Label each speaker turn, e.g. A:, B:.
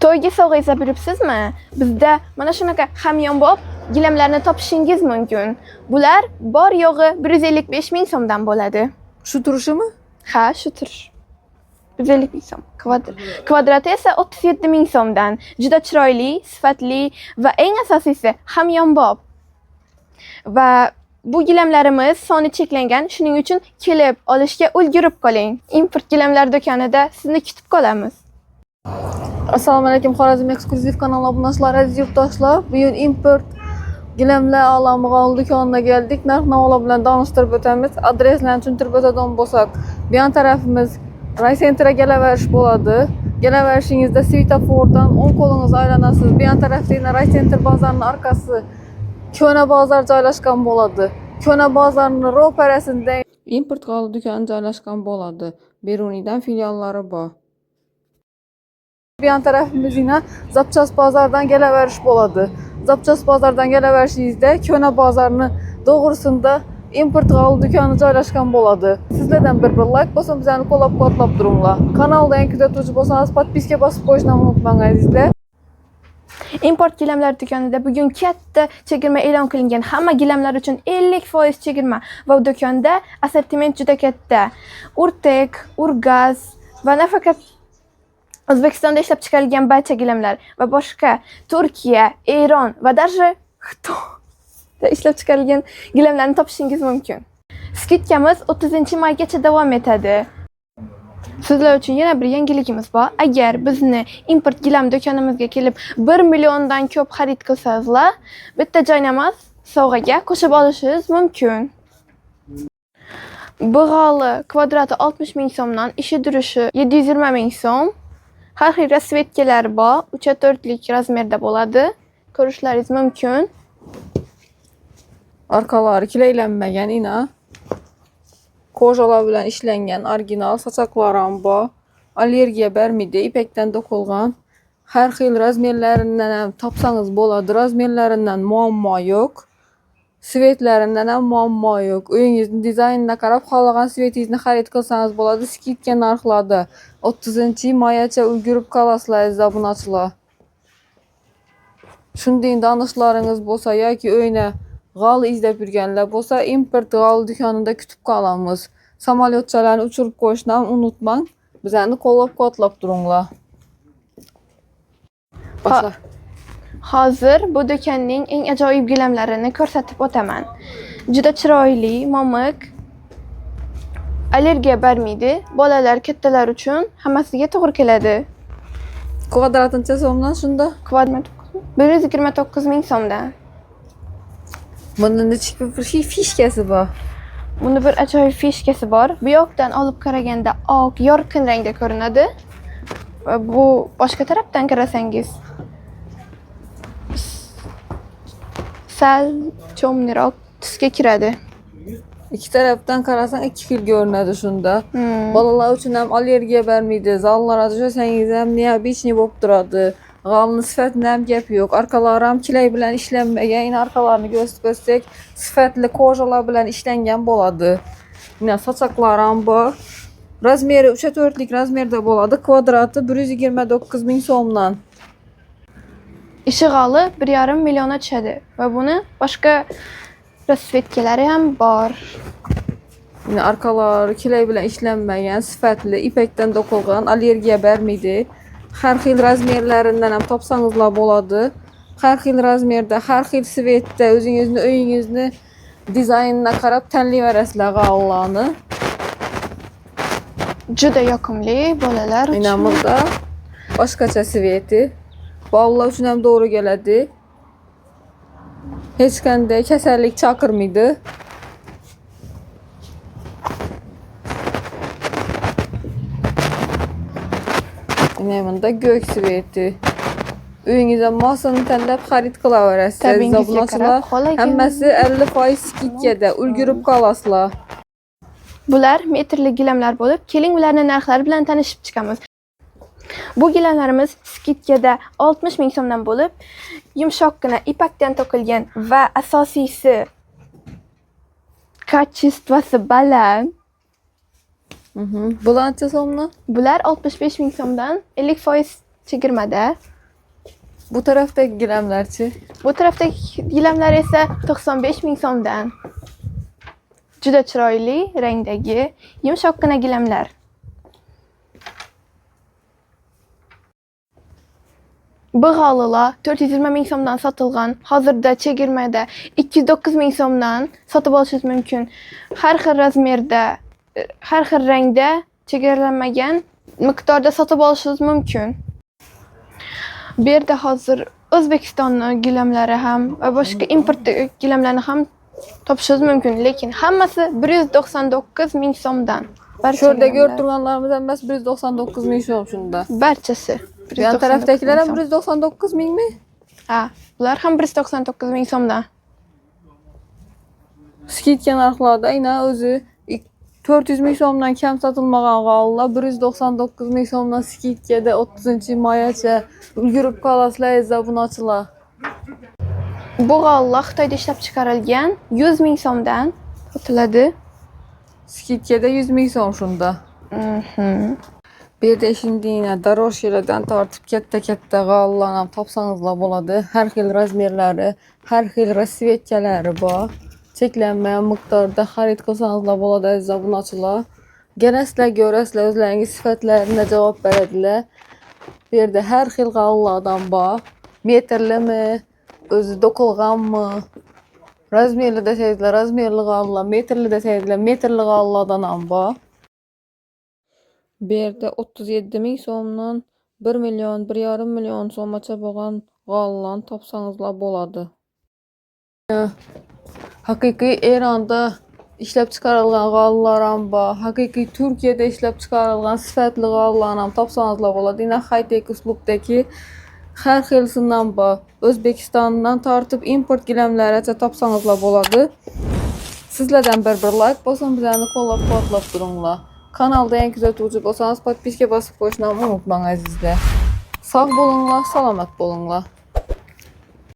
A: To'yga sovg'a izlab yuribsizmi? Bizda mana shunaqa hamyonbop gilamlarni topishingiz mumkin. Bular bor yo'g'i 155 ming so'mdan bo'ladi.
B: Shu turishimi?
A: Ha, shu turish. 150 ming so'm. Kvadrati esa 37 ming so'mdan. Juda chiroyli, sifatli va eng asosiysi hamyonbop. Va bu gilamlarimiz soni cheklangan, shuning uchun kelib olishga ulgurib qoling. Import gilamlar do'konida sizni kutib qolamiz.
B: Assalomu alaykum, Xorazm eksklyuziv kanal obunachilari, aziz yurtdoshlar. Bugun import gilamlar olami g'ol do'konuna keldik. Narx-navolar bilan tanishtirib o'tamiz. Adreslarni tushuntirib o'tadigan bo'lsak, bu yon tarafimiz Raycentra kelaverish bo'ladi. Kelaverishingizda svetofordan o'ng qo'lingizni aylanasiz. Bu yon tarafda Raycentr bozorining orqasi Ko'na bozor joylashgan bo'ladi. Ko'na bozorining ro'parasida import g'ol do'koni joylashgan bo'ladi. Beruniydan filiallari bor. Bu yan tarafimizda Zapchas bozordan kelaverish bo'ladi. Zapchas bozordan kelaverishingizda Ko'na bozorining to'g'risida import g'ol do'koni joylashgan bo'ladi. Sizlardan bir like bosib, bizani qo'llab-quvvatlab turinglar. Kanalda yangi kuzatuvchi bo'lsangiz, podpiska bosib qo'yishni unutmang azizlar.
A: Import gilamlar do'konida bugun katta chegirma e'lon qilingan. Hamma gilamlar uchun 50% chegirma va do'konda assortiment juda katta. Urtek, Urgaz va nafaqat O'zbekistonda ishlab chiqarilgan barcha gilamlar va boshqa Turkiya, Eron va даже Xitoyda ishlab chiqarilgan gilamlarni topishingiz mumkin. Skidkamiz 30-maygacha davom etadi. Sizlar uchun yana bir yangiligimiz bor. Agar bizni import gilam do'konimizga kelib 1 milliondan ko'p xarid qilsangizlar, bitta joynamoz sovg'aga qo'shib olishingiz mumkin. Big'oli kvadrati 60 ming so'mdan, ishi durishi 720 ming so'm. Har xil rasvetkalar bor, 3/4lik razmerda bo'ladi. Ko'rishlaringiz mumkin.
B: Arkalari kilaylanmagan ina. Kojalar bilan ishlangan original sochoqlar ham bor. Allergiya bermaydi, ipakdan to'qilgan. Har xil razmerlaridan ham topsangiz bo'ladi. Razmerlaridan muammo yo'q. Svetlaridan ham muammo yo'q. Uyingizning dizaynini qarab, xohlagan svetingizni xarid qilsangiz bo'ladi. Skidka narxlarda 30-maygacha ulgurib qolasizlar aziz obunachilar. Shunday danishlaringiz bo'lsa yoki uyni g'ol izlab yurganlar bo'lsa, import g'ol do'konida kutib qolamiz. Samolyotchalarni uchirib qo'yishni ham unutmang. Bizani qo'llab-quvvatlab turinglar. Boshla.
A: Hozir bu do'konning eng ajoyib gilamlarini ko'rsatib o'taman. Juda chiroyli, momiq. Allergiya bermaydi. Bolalar, kattalar uchun hammasiga to'g'ri keladi.
B: Kvadratincha so'mdan shunda?
A: Kvadrat 129 ming so'mdan.
B: Bundan bir fishkasi bor.
A: Bunda bir ajoyib fishkasi bor. Bu yoqdan olib qaraganda oq, yorqin rangda ko'rinadi. Va bu boshqa tarafdan qarasangiz sal cho'mliroq tusga kiradi.
B: İki tarafdan qarasang ikki xil ko'rinadi shunda. Bolalar uchun ham allergiya bermaydi. Zallarga tushasangiz ham neobичный bo'lib turadi. G'olning sifatida ham gap yo'q. Arkalari ham kilay bilan ishlanmagan. Yine arkalarni ko'rsatsak, sifatli kojalar bilan ishlangan bo'ladi. Yine sochoqlar ham bor. Razmeri 3/4lik razmerda bo'ladi. Kvadrati 129 ming so'mdan.
A: Ishi g'oli 1,5 millionga tushadi va buni boshqa rasvetkalari ham bor.
B: Yine arkalari kilay bilan ishlanmagan, sifatli, ipakdan to'qilgan, allergiya bermaydi. Har xil razmerlaridan ham topsangizlar bo'ladi. Har xil razmerda, har xil svetda o'zingizni uyingizni dizaynini qarab tanlayverasizlar g'ollarni.
A: Juda yoqimli bolalar uchun.
B: Inamizda boshqacha sveti. Bolalar uchun ham to'g'ri keladi. Hech qanday kasallik chaqirmaydi. Bunda gök sveti. Uyingizda mosini tanlab xarid qilaverasiz.
A: Tabingizga qarab,
B: hammasi 50% skidkada ulgurib qolasizlar.
A: Bular metrli gilamlar bo'lib, keling ularning narxlari bilan tanishib chiqamiz. Bu gilamlarimiz skidkada 60 ming so'mdan bo'lib, yumshoqqina ipakdan to'qilgan va asosiysi kachestvasi baland.
B: Bularcha so'mdan?
A: Bular 65 ming so'mdan 50% chegirmada.
B: Bu tarafdagi gilamlarchi?
A: Bu tarafdagi gilamlar esa 95 ming so'mdan. Juda chiroyli rangdagi yumshoqqina gilamlar. Bu g'olilar 420 ming so'mdan sotilgan. Hozirda chegirmada 209 ming so'mdan sotib olishingiz mumkin. Har xil razmerda, har xil rangda chegaralanmagan miqdorda sotib olishingiz mumkin. Bu yerda hozir O'zbekistonning gilamlari ham va boshqa import gilamlarni ham topishingiz mumkin, lekin hammasi 199 ming so'mdan.
B: Şurada ko'rib turganlarimiz hammasi 199 ming so'm shunda.
A: Barchasi.
B: Yan tarafdagilar ham 199 mingmi?
A: Ha, bular ham 199 ming so'mdan.
B: Skidka narxlarda aynan o'zi 400 ming so'mdan kam sotilmagan g'ollar 199 ming so'mdan skidkada 30-mayacha ulgurib qolasizlar, zabunachilar.
A: Bu g'ollar Xitoyda ishlab chiqarilgan 100 ming so'mdan sotiladi.
B: Skidkada 100 ming so'm shunda. Bu yerda shundayna darojkalardan tortib katta g'ollarni ham topsangizlar bo'ladi. Har xil razmerlari, har xil rasvetkalari bor. Cheklanmagan miqdorda xarid qilsangizlar bo'ladi aziz obunachilar. Kelasizlar, ko'rasizlar, o'zlaringiz sifatlarini javob beradilar. Bu yerda har xil g'ollardan bor. Metrlimi, o'zi do'qilganmi? Razmerli desangizlar, razmerli g'ollar, metrli desangizlar, metrli g'ollardan ham bor. Bu yerda 37 ming so'mdan 1 million, 1,5 million so'mgacha bo'lgan g'ollarni topsangizlar bo'ladi. Haqiqiy Eronda ishlab chiqarilgan g'ollar ham bor. Haqiqiy Turkiyada ishlab chiqarilgan sifatli g'ollarni ham topsangizlar bo'ladi. Yana high-tech uslubdagi har xilsidan bor. O'zbekistondan tortib import gilamlarigacha topsangizlar bo'ladi. Sizlardan bir like bosing, bizlarni qo'llab-quvvatlab turinglar. Kanalda yangi kuzatuvchi bo'lsangiz, podpiska bosib qo'yishni unutmang azizlar. Sog' bo'linglar, salomat bo'linglar.